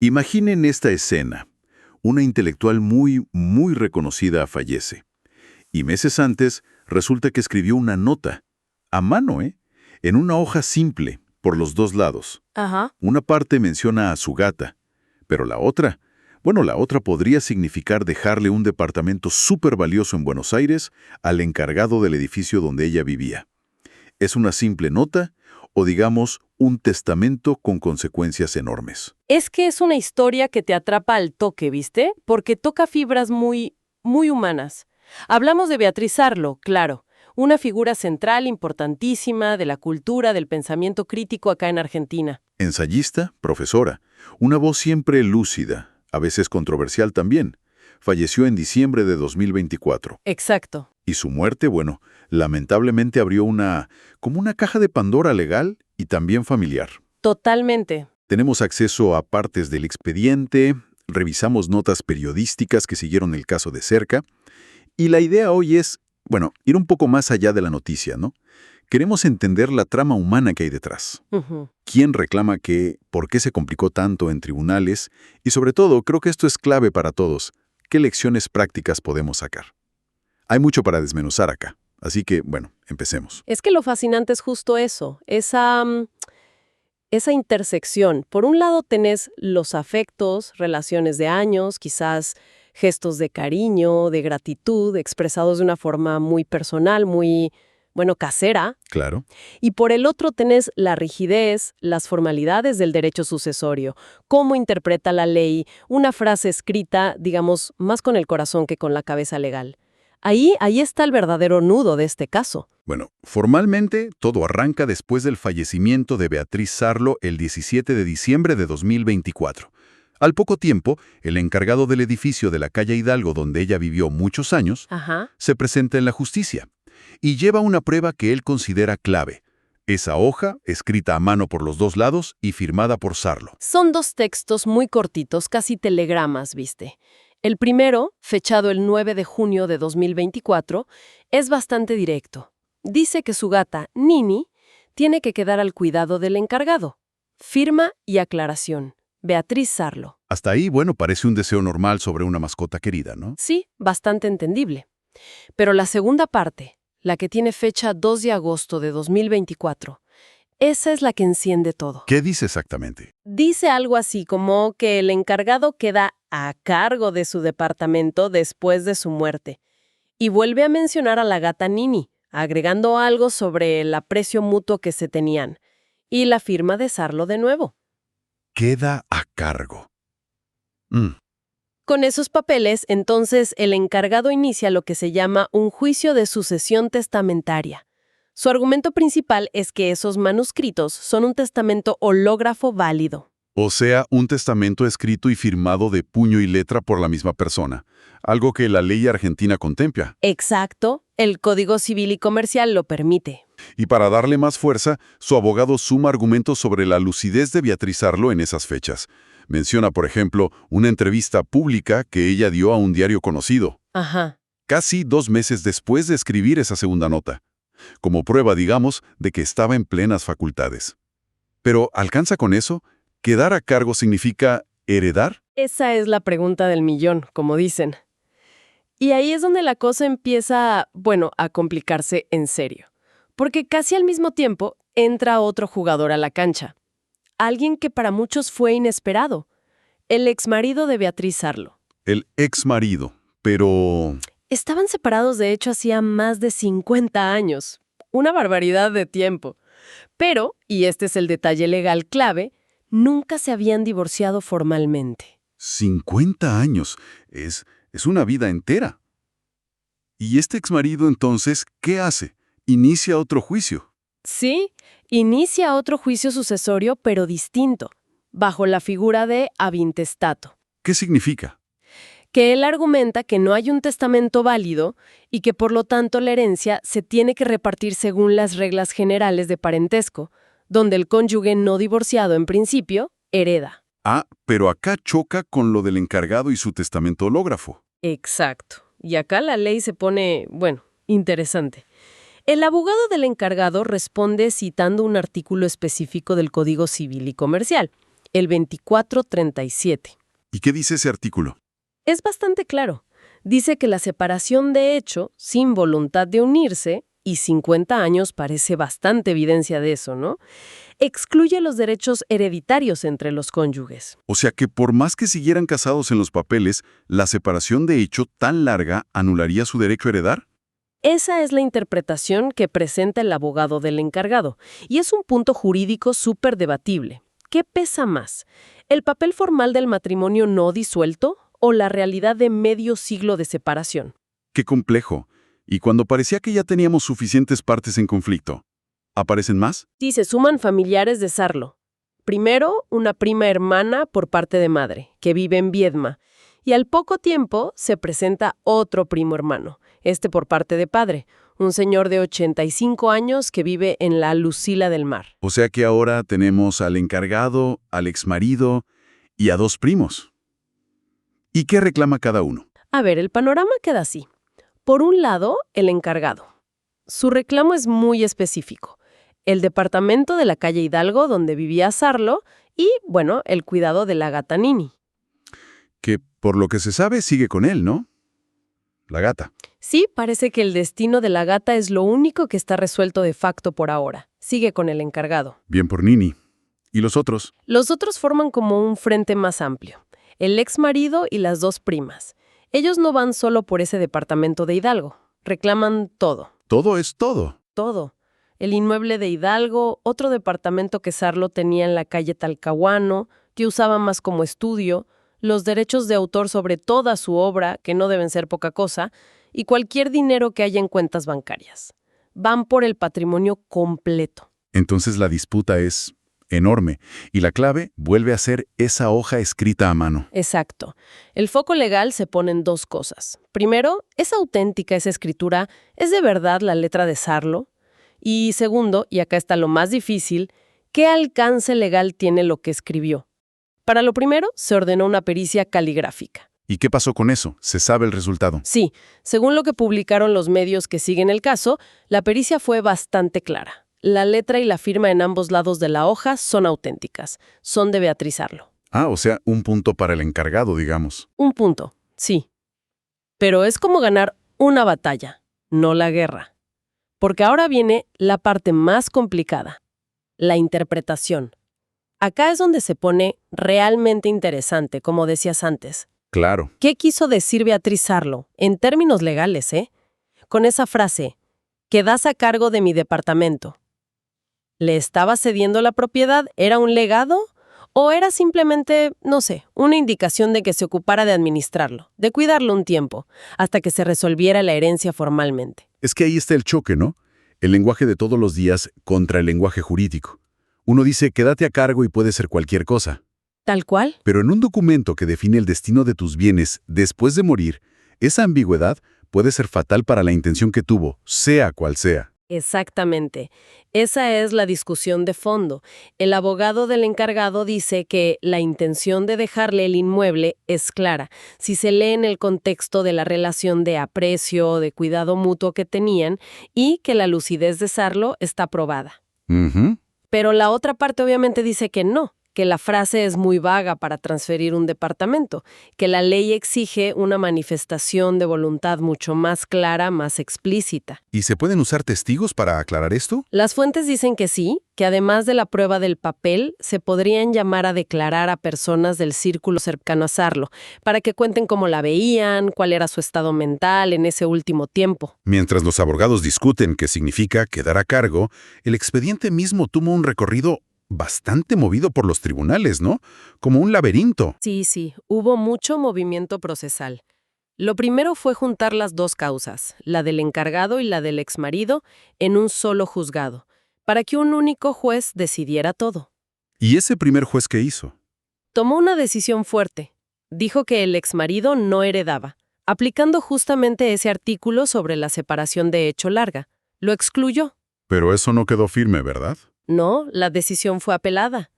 Imaginen esta escena. Una intelectual muy reconocida fallece. Y meses antes resulta que escribió una nota, a mano, en una hoja simple, por los dos lados. Ajá. Una parte menciona a su gata, pero la otra, bueno, la otra podría significar dejarle un departamento súper valioso en Buenos Aires al encargado del edificio donde ella vivía. ¿Es una simple nota o, digamos, un testamento con consecuencias enormes? Es que es una historia que te atrapa al toque, ¿viste? Porque toca fibras muy humanas. Hablamos de Beatriz Arlo, claro, una figura central importantísima de la cultura del pensamiento crítico acá en Argentina. Ensayista, profesora, una voz siempre lúcida, a veces controversial también. Falleció en diciembre de 2024. Exacto. Y su muerte, bueno, lamentablemente abrió como una caja de Pandora legal y también familiar. Totalmente. Tenemos acceso a partes del expediente, revisamos notas periodísticas que siguieron el caso de cerca, y la idea hoy es, bueno, ir un poco más allá de la noticia, ¿no? Queremos entender la trama humana que hay detrás. Ujú. ¿Quién reclama qué? ¿Por qué se complicó tanto en tribunales? Y sobre todo, creo que esto es clave para todos. ¿Qué lecciones prácticas podemos sacar? Hay mucho para desmenuzar acá, así que, bueno, empecemos. Es que lo fascinante es justo eso, esa intersección. Por un lado tenés los afectos, relaciones de años, quizás gestos de cariño, de gratitud, expresados de una forma muy personal, muy, bueno, casera. Claro. Y por el otro tenés la rigidez, las formalidades del derecho sucesorio, cómo interpreta la ley, una frase escrita, digamos, más con el corazón que con la cabeza legal. Ahí está el verdadero nudo de este caso. Bueno, formalmente todo arranca después del fallecimiento de Beatriz Sarlo el 17 de diciembre de 2024. Al poco tiempo, el encargado del edificio de la calle Hidalgo donde ella vivió muchos años, Ajá. se presenta en la justicia y lleva una prueba que él considera clave. Esa hoja, escrita a mano por los dos lados y firmada por Sarlo. Son dos textos muy cortitos, casi telegramas, ¿viste? El primero, fechado el 9 de junio de 2024, es bastante directo. Dice que su gata, Nini, tiene que quedar al cuidado del encargado. Firma y aclaración. Beatriz Sarlo. Hasta ahí, bueno, parece un deseo normal sobre una mascota querida, ¿no? Sí, bastante entendible. Pero la segunda parte, la que tiene fecha 2 de agosto de 2024, esa es la que enciende todo. ¿Qué dice exactamente? Dice algo así como que el encargado queda a cargo de su departamento después de su muerte. Y vuelve a mencionar a la gata Nini, agregando algo sobre el aprecio mutuo que se tenían. Y la firma de Sarlo de nuevo. Queda a cargo. Con esos papeles, entonces, el encargado inicia lo que se llama un juicio de sucesión testamentaria. Su argumento principal es que esos manuscritos son un testamento hológrafo válido. O sea, un testamento escrito y firmado de puño y letra por la misma persona, algo que la ley argentina contempla. Exacto, el Código Civil y Comercial lo permite. Y para darle más fuerza, su abogado suma argumentos sobre la lucidez de Beatriz Arlo en esas fechas. Menciona, por ejemplo, una entrevista pública que ella dio a un diario conocido, Ajá. casi 2 meses después de escribir esa segunda nota, como prueba, digamos, de que estaba en plenas facultades. Pero, ¿alcanza con eso? ¿Quedar a cargo significa heredar? Esa es la pregunta del millón, como dicen. Y ahí es donde la cosa empieza, bueno, a complicarse en serio. Porque casi al mismo tiempo entra otro jugador a la cancha. Alguien que para muchos fue inesperado. El exmarido de Beatriz Arlo. El exmarido, pero... Estaban separados de hecho hacía más de 50 años. Una barbaridad de tiempo. Pero, y este es el detalle legal clave, nunca se habían divorciado formalmente. 50 años. Es una vida entera. ¿Y este exmarido entonces qué hace? Inicia otro juicio. Sí, inicia otro juicio sucesorio, pero distinto, bajo la figura de avintestato, ¿Qué significa? que él argumenta que no hay un testamento válido y que por lo tanto la herencia se tiene que repartir según las reglas generales de parentesco, donde el cónyuge no divorciado en principio hereda. Ah, pero acá choca con lo del encargado y su testamento hológrafo. Exacto. Y acá la ley se pone, bueno, interesante. El abogado del encargado responde citando un artículo específico del Código Civil y Comercial. el 2437. ¿Y qué dice ese artículo? Es bastante claro. Dice que la separación de hecho, sin voluntad de unirse, y 50 años parece bastante evidencia de eso, ¿no? Excluye los derechos hereditarios entre los cónyuges. O sea que por más que siguieran casados en los papeles, la separación de hecho tan larga anularía su derecho a heredar. Esa es la interpretación que presenta el abogado del encargado, y es un punto jurídico súper debatible. ¿Qué pesa más? ¿El papel formal del matrimonio no disuelto o la realidad de medio siglo de separación? Qué complejo. Y cuando parecía que ya teníamos suficientes partes en conflicto, ¿aparecen más? Sí, se suman familiares de Sarlo. Primero, una prima hermana por parte de madre, que vive en Viedma, y al poco tiempo se presenta otro primo hermano, este por parte de padre, un señor de 85 años que vive en la Lucila del Mar. O sea que ahora tenemos al encargado, al exmarido y a dos primos. ¿Y qué reclama cada uno? A ver, el panorama queda así. Por un lado, el encargado. Su reclamo es muy específico. El departamento de la calle Hidalgo donde vivía Sarlo y, bueno, el cuidado de la gata Nini. Que, por lo que se sabe, sigue con él, ¿no? La gata. Sí, parece que el destino de la gata es lo único que está resuelto de facto por ahora. Sigue con el encargado. Bien por Nini. ¿Y los otros? Los otros forman como un frente más amplio. El ex marido y las dos primas. Ellos no van solo por ese departamento de Hidalgo. Reclaman todo. Todo es todo. Todo. El inmueble de Hidalgo, otro departamento que Sarlo tenía en la calle Talcahuano, que usaba más como estudio, los derechos de autor sobre toda su obra, que no deben ser poca cosa, y cualquier dinero que haya en cuentas bancarias. Van por el patrimonio completo. Entonces la disputa es enorme y la clave vuelve a ser esa hoja escrita a mano. Exacto. El foco legal se pone en dos cosas. Primero, ¿es auténtica esa escritura? ¿Es de verdad la letra de Sarlo? Y segundo, y acá está lo más difícil, ¿qué alcance legal tiene lo que escribió? Para lo primero, se ordenó una pericia caligráfica. ¿Y qué pasó con eso? ¿Se sabe el resultado? Sí, según lo que publicaron los medios que siguen el caso, la pericia fue bastante clara. La letra y la firma en ambos lados de la hoja son auténticas. Son de Beatriz Sarlo. Ah, o sea, un punto para el encargado, digamos. Un punto, sí. Pero es como ganar una batalla, no la guerra. Porque ahora viene la parte más complicada, la interpretación. Acá es donde se pone realmente interesante, como decías antes. Claro. ¿Qué quiso decir Beatriz Sarlo, en términos legales, con esa frase, quedas a cargo de mi departamento? ¿Le estaba cediendo la propiedad? ¿Era un legado? ¿O era simplemente, no sé, una indicación de que se ocupara de administrarlo, de cuidarlo un tiempo, hasta que se resolviera la herencia formalmente? Es que ahí está el choque, ¿no? El lenguaje de todos los días contra el lenguaje jurídico. Uno dice, quédate a cargo y puede ser cualquier cosa. ¿Tal cual? Pero en un documento que define el destino de tus bienes después de morir, esa ambigüedad puede ser fatal para la intención que tuvo, sea cual sea. Exactamente. Esa es la discusión de fondo. El abogado del encargado dice que la intención de dejarle el inmueble es clara, si se lee en el contexto de la relación de aprecio o de cuidado mutuo que tenían y que la lucidez de Sarlo está probada. Pero la otra parte obviamente dice que no, que la frase es muy vaga para transferir un departamento, que la ley exige una manifestación de voluntad mucho más clara, más explícita. ¿Y se pueden usar testigos para aclarar esto? Las fuentes dicen que sí, que además de la prueba del papel, se podrían llamar a declarar a personas del círculo cercano a Sarlo, para que cuenten cómo la veían, cuál era su estado mental en ese último tiempo. Mientras los abogados discuten qué significa quedar a cargo, el expediente mismo tuvo un recorrido bastante movido por los tribunales, ¿no? Como un laberinto. Sí, hubo mucho movimiento procesal. Lo primero fue juntar las dos causas, la del encargado y la del exmarido, en un solo juzgado, para que un único juez decidiera todo. ¿Y ese primer juez qué hizo? Tomó una decisión fuerte. Dijo que el exmarido no heredaba, aplicando justamente ese artículo sobre la separación de hecho larga. Lo excluyó. Pero eso no quedó firme, ¿verdad? No, la decisión fue apelada.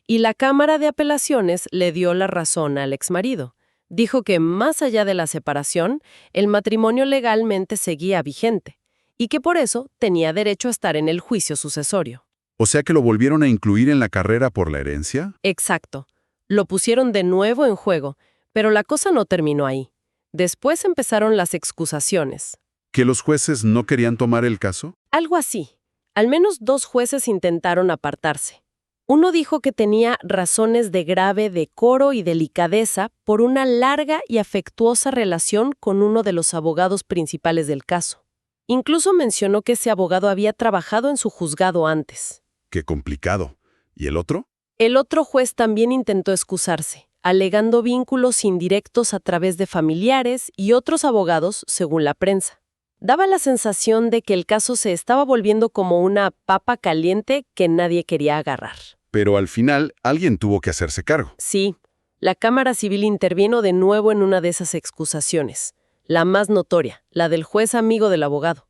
Y la Cámara de Apelaciones le dio la razón al exmarido. Dijo que más allá de la separación, el matrimonio legalmente seguía vigente y que por eso tenía derecho a estar en el juicio sucesorio. O sea que lo volvieron a incluir en la carrera por la herencia. Exacto. Lo pusieron de nuevo en juego, pero la cosa no terminó ahí. Después empezaron las excusaciones. ¿Que los jueces no querían tomar el caso? Algo así. Al menos 2 jueces intentaron apartarse. Uno dijo que tenía razones de grave decoro y delicadeza por una larga y afectuosa relación con uno de los abogados principales del caso. Incluso mencionó que ese abogado había trabajado en su juzgado antes. Qué complicado. ¿Y el otro? El otro juez también intentó excusarse, alegando vínculos indirectos a través de familiares y otros abogados, según la prensa. Daba la sensación de que el caso se estaba volviendo como una papa caliente que nadie quería agarrar. Pero al final, alguien tuvo que hacerse cargo. Sí, la Cámara Civil intervino de nuevo en una de esas excusaciones, la más notoria, la del juez amigo del abogado,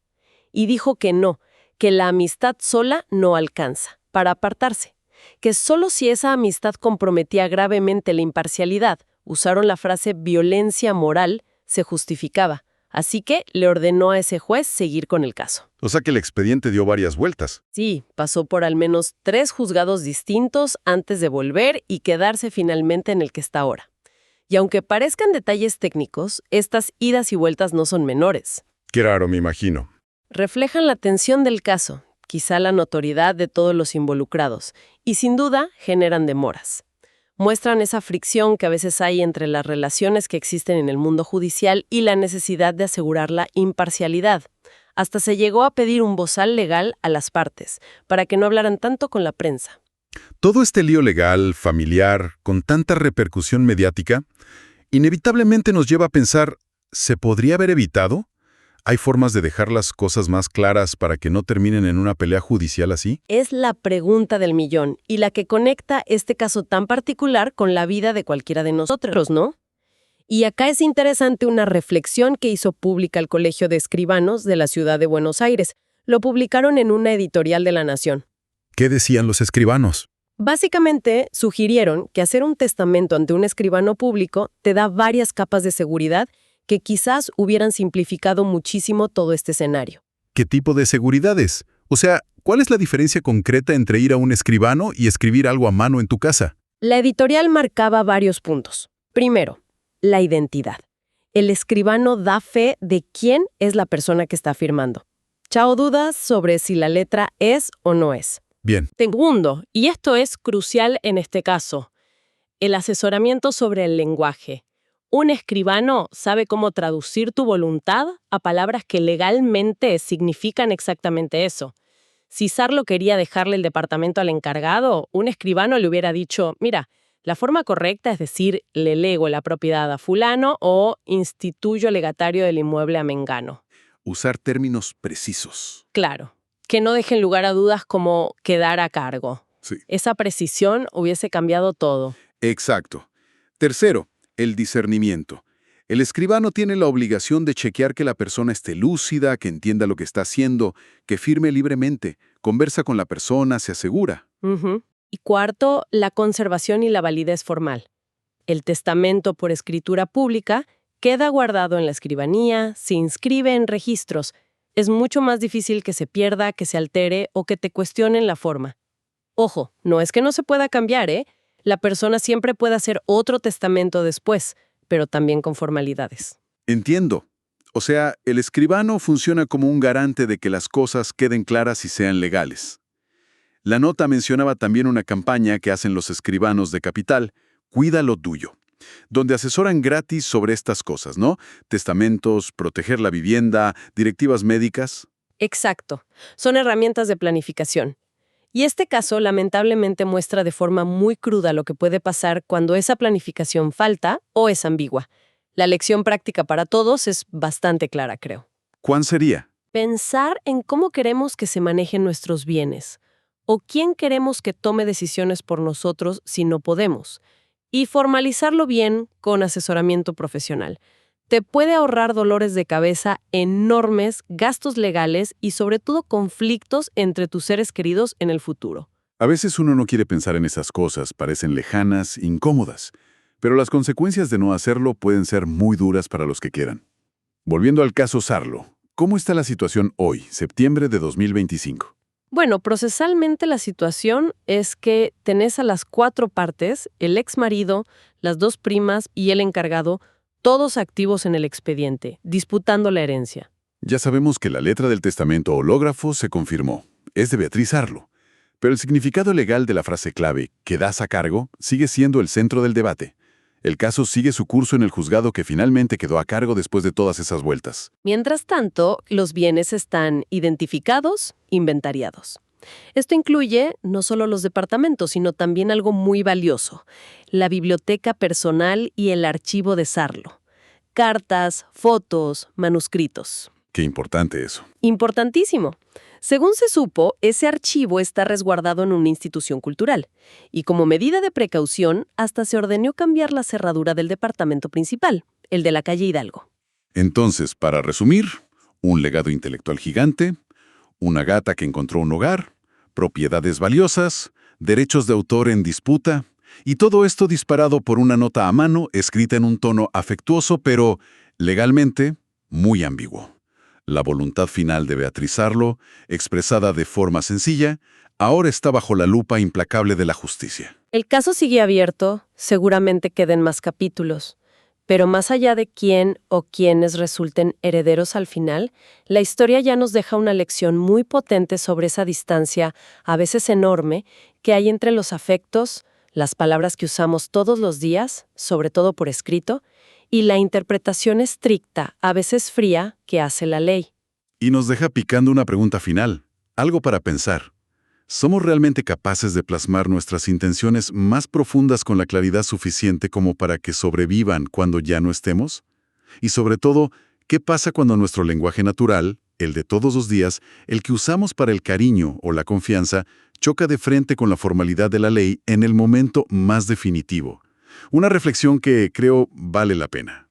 y dijo que no, que la amistad sola no alcanza, para apartarse, que solo si esa amistad comprometía gravemente la imparcialidad, usaron la frase violencia moral, se justificaba. Así que le ordenó a ese juez seguir con el caso. O sea que el expediente dio varias vueltas. Sí, pasó por al menos 3 juzgados distintos antes de volver y quedarse finalmente en el que está ahora. Y aunque parezcan detalles técnicos, estas idas y vueltas no son menores. Qué raro, me imagino. Reflejan la tensión del caso, quizá la notoriedad de todos los involucrados, y sin duda generan demoras. Muestran esa fricción que a veces hay entre las relaciones que existen en el mundo judicial y la necesidad de asegurar la imparcialidad. Hasta se llegó a pedir un bozal legal a las partes, para que no hablaran tanto con la prensa. Todo este lío legal, familiar, con tanta repercusión mediática, inevitablemente nos lleva a pensar, ¿se podría haber evitado? ¿Hay formas de dejar las cosas más claras para que no terminen en una pelea judicial así? Es la pregunta del millón y la que conecta este caso tan particular con la vida de cualquiera de nosotros, ¿no? Y acá es interesante una reflexión que hizo pública el Colegio de Escribanos de la Ciudad de Buenos Aires. Lo publicaron en una editorial de La Nación. ¿Qué decían los escribanos? Básicamente, sugirieron que hacer un testamento ante un escribano público te da varias capas de seguridad que quizás hubieran simplificado muchísimo todo este escenario. ¿Qué tipo de seguridades? O sea, ¿cuál es la diferencia concreta entre ir a un escribano y escribir algo a mano en tu casa? La editorial marcaba varios puntos. Primero, la identidad. El escribano da fe de quién es la persona que está firmando. Chao dudas sobre si la letra es o no es. Bien. Segundo, y esto es crucial en este caso, el asesoramiento sobre el lenguaje. Un escribano sabe cómo traducir tu voluntad a palabras que legalmente significan exactamente eso. Si Sarlo quería dejarle el departamento al encargado, un escribano le hubiera dicho, mira, la forma correcta es decir, le lego la propiedad a fulano o instituyo legatario del inmueble a mengano. Usar términos precisos. Claro, que no dejen lugar a dudas como quedar a cargo. Sí. Esa precisión hubiese cambiado todo. Exacto. Tercero, el discernimiento. El escribano tiene la obligación de chequear que la persona esté lúcida, que entienda lo que está haciendo, que firme libremente, conversa con la persona, se asegura. Y cuarto, la conservación y la validez formal. El testamento por escritura pública queda guardado en la escribanía, se inscribe en registros. Es mucho más difícil que se pierda, que se altere o que te cuestionen la forma. Ojo, no es que no se pueda cambiar, ¿eh? La persona siempre puede hacer otro testamento después, pero también con formalidades. Entiendo. O sea, el escribano funciona como un garante de que las cosas queden claras y sean legales. La nota mencionaba también una campaña que hacen los escribanos de Capital, Cuida lo tuyo, donde asesoran gratis sobre estas cosas, ¿no? Testamentos, proteger la vivienda, directivas médicas. Exacto. Son herramientas de planificación. Y este caso lamentablemente muestra de forma muy cruda lo que puede pasar cuando esa planificación falta o es ambigua. La lección práctica para todos es bastante clara, creo. ¿Cuán sería? Pensar en cómo queremos que se manejen nuestros bienes o quién queremos que tome decisiones por nosotros si no podemos. Y formalizarlo bien con asesoramiento profesional. Te puede ahorrar dolores de cabeza enormes, gastos legales y sobre todo conflictos entre tus seres queridos en el futuro. A veces uno no quiere pensar en esas cosas, parecen lejanas, incómodas, pero las consecuencias de no hacerlo pueden ser muy duras para los que quieran. Volviendo al caso Sarlo, ¿cómo está la situación hoy, septiembre de 2025? Bueno, procesalmente la situación es que tenés a las 4 partes, el ex marido, las 2 primas y el encargado, todos activos en el expediente, disputando la herencia. Ya sabemos que la letra del testamento hológrafo se confirmó. Es de Beatriz Arlo. Pero el significado legal de la frase clave, «quedás a cargo», sigue siendo el centro del debate. El caso sigue su curso en el juzgado que finalmente quedó a cargo después de todas esas vueltas. Mientras tanto, los bienes están identificados, inventariados. Esto incluye no solo los departamentos, sino también algo muy valioso, la biblioteca personal y el archivo de Sarlo. Cartas, fotos, manuscritos. Qué importante eso. Importantísimo. Según se supo, ese archivo está resguardado en una institución cultural, y como medida de precaución, hasta se ordenó cambiar la cerradura del departamento principal, el de la calle Hidalgo. Entonces, para resumir, un legado intelectual gigante, una gata que encontró un hogar, propiedades valiosas, derechos de autor en disputa, y todo esto disparado por una nota a mano escrita en un tono afectuoso, pero legalmente muy ambiguo. La voluntad final de Beatriz Arlo, expresada de forma sencilla, ahora está bajo la lupa implacable de la justicia. El caso sigue abierto, seguramente queden más capítulos. Pero más allá de quién o quiénes resulten herederos al final, la historia ya nos deja una lección muy potente sobre esa distancia, a veces enorme, que hay entre los afectos, las palabras que usamos todos los días, sobre todo por escrito, y la interpretación estricta, a veces fría, que hace la ley. Y nos deja picando una pregunta final, algo para pensar. ¿Somos realmente capaces de plasmar nuestras intenciones más profundas con la claridad suficiente como para que sobrevivan cuando ya no estemos? Y sobre todo, ¿qué pasa cuando nuestro lenguaje natural, el de todos los días, el que usamos para el cariño o la confianza, choca de frente con la formalidad de la ley en el momento más definitivo? Una reflexión que creo vale la pena.